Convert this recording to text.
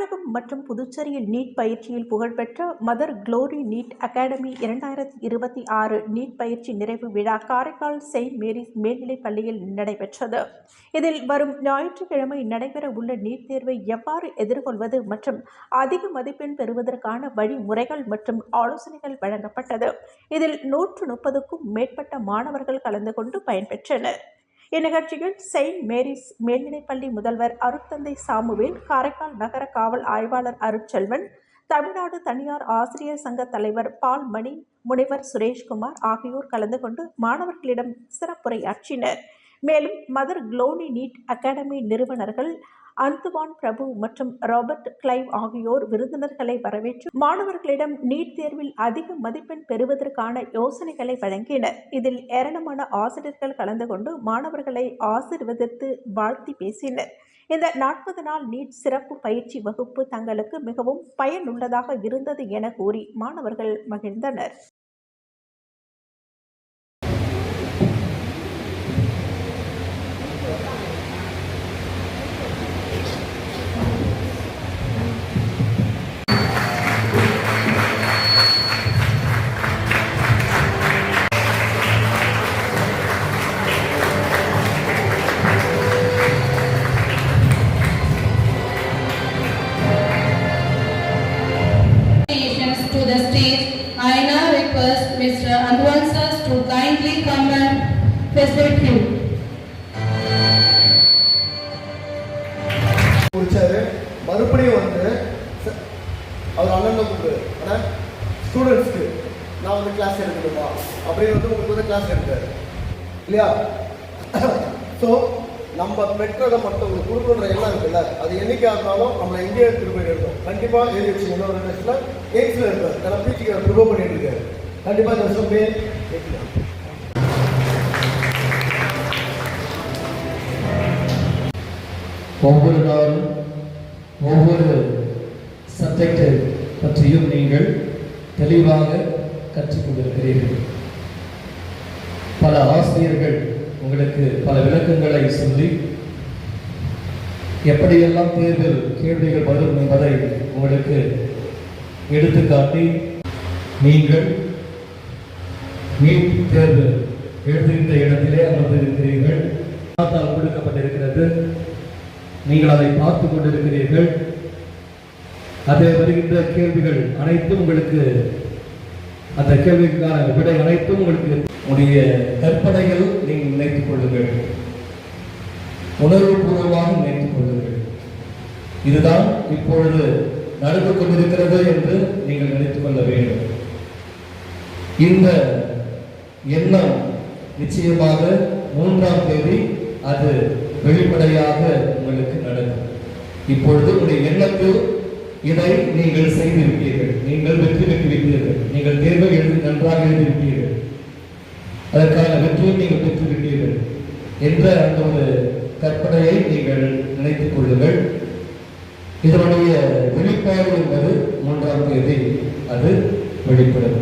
தமிழகம் மற்றும் புதுச்சேரியில் நீட் பயிற்சியில் புகழ்பெற்ற mother glory NEET academy 2026 NEET பயிற்சி நிறைவு விழா காரைக்கால் செயின்ட் மேரிஸ் மேல்நிலைப் பள்ளியில் நடைபெற்றது. இதில் வரும் ஞாயிற்றுக்கிழமை நடைபெற உள்ள நீட் தேர்வை எவ்வாறு எதிர்கொள்வது மற்றும் அதிக மதிப்பெண் பெறுவதற்கான வழிமுறைகள் மற்றும் ஆலோசனைகள் வழங்கப்பட்டது. இதில் 130க்கும் மேற்பட்ட மாணவர்கள் கலந்து கொண்டு பயன்பெற்றனர். இந்நிகழ்ச்சியில் செயின்ட் மேரிஸ் மேல்நிலைப்பள்ளி முதல்வர் அருட்தந்தை சாமுவேல், காரைக்கால் நகர காவல் ஆய்வாளர் அருட்செல்வன், தமிழ்நாடு தனியார் ஆசிரியர் சங்க தலைவர் பால்மணி, முனைவர் சுரேஷ்குமார் ஆகியோர் கலந்து கொண்டு மாணவர்களிடம் சிறப்புரையாற்றினர். மேலும் மதர் குளோரி நீட் அகாடமி நிறுவனர்கள் அந்துவான் பிரபு மற்றும் ராபர்ட் கிளைவ் ஆகியோர் விருந்தினர்களை வரவேற்று மாணவர்களிடம் நீட் தேர்வில் அதிக மதிப்பெண் பெறுவதற்கான யோசனைகளை வழங்கினர். இதில் ஏராளமான ஆசிரியர்கள் கலந்து கொண்டு மாணவர்களை ஆசீர்வதித்து வாழ்த்தி பேசினர். இந்த 40 நாள் நீட் சிறப்பு பயிற்சி வகுப்பு தங்களுக்கு மிகவும் பயனுள்ளதாக இருந்தது என கூறி மாணவர்கள் மகிழ்ந்தனர். To the stage, I now request Mr. Anduan sir to kindly come and facilitate him. மறுபடியும் வந்து அவர் அண்ணன் கூப்பிடு ஆனால் ஸ்டூடெண்ட்ஸ்க்கு நான் வந்து கிளாஸ் எடுக்கணுமா அப்படின்னு வந்து உங்களுக்கு வந்து கிளாஸ் எடுத்தார் இல்லையா? ஸோ நம்ம பெற்றதை மற்றவங்களுக்கு கொடுக்குற எல்லாம் இருக்குல்ல, அது என்னைக்கு ஆனாலும் நம்மளை இந்தியா திரும்ப எடுக்கும். கண்டிப்பாக எழுதி வச்சு இன்னொரு வருஷத்தில் எயிட்ஸில் இருப்பார். ஏன்னா பிடிச்சிக்கு ப்ரிப்பேர் பண்ணிட்டு இருக்காரு. கண்டிப்பாக இந்த வருஷம் பேர் ஒவ்வொரு நாளும் ஒவ்வொரு சப்ஜெக்டை பற்றியும் நீங்கள் தெளிவாக கற்றுக்கொண்டிருக்கிறீர்கள். பல ஆசிரியர்கள் உங்களுக்கு பல விளக்கங்களை சொல்லி எப்படியெல்லாம் தேர்வில் கேள்விகள் வரும் என்பதை உங்களுக்கு எடுத்துக்காட்டி நீங்கள் நீட் தேர்வு எழுதுகின்ற இடத்திலே அமர்ந்திருக்கிறீர்கள். கொடுக்கப்பட்டிருக்கிறது, நீங்கள் அதை பார்த்து கொண்டிருக்கிறீர்கள். அது வருகின்ற கேள்விகள் அனைத்தும் உங்களுக்கு, அந்த கேள்விக்கான விடை அனைத்தும் உங்களுக்கு உடைய கற்பனைகள் நீங்கள் நினைத்துக் கொள்ளுங்கள், உணர்வுபூர்வமாக நினைத்துக் கொள்ளுங்கள். இதுதான் இப்பொழுது நடந்து கொண்டிருக்கிறது என்று நீங்கள் நினைத்துக் கொள்ள வேண்டும். இந்த எண்ணம் நிச்சயமாக 3ஆம் தேதி அது வெளிப்படையாக உங்களுக்கு நடக்கும். இப்பொழுது உங்களுடைய எண்ணத்தில் இதை நீங்கள் செய்திருப்பீர்கள், நீங்கள் வெற்றி பெற்றிருப்பீர்கள், நீங்கள் தேர்வை நன்றாக எழுதியிருப்பீர்கள், அதற்கான வெற்றியை நீங்கள் பெற்றுவிட்டீர்கள் என்ற அந்த ஒரு கற்பனையை நீங்கள் நினைத்துக் கொள்ளுங்கள். இதனுடைய வெளிப்பாடு என்பது 3ஆம் தேதி அது வெளிப்படும்.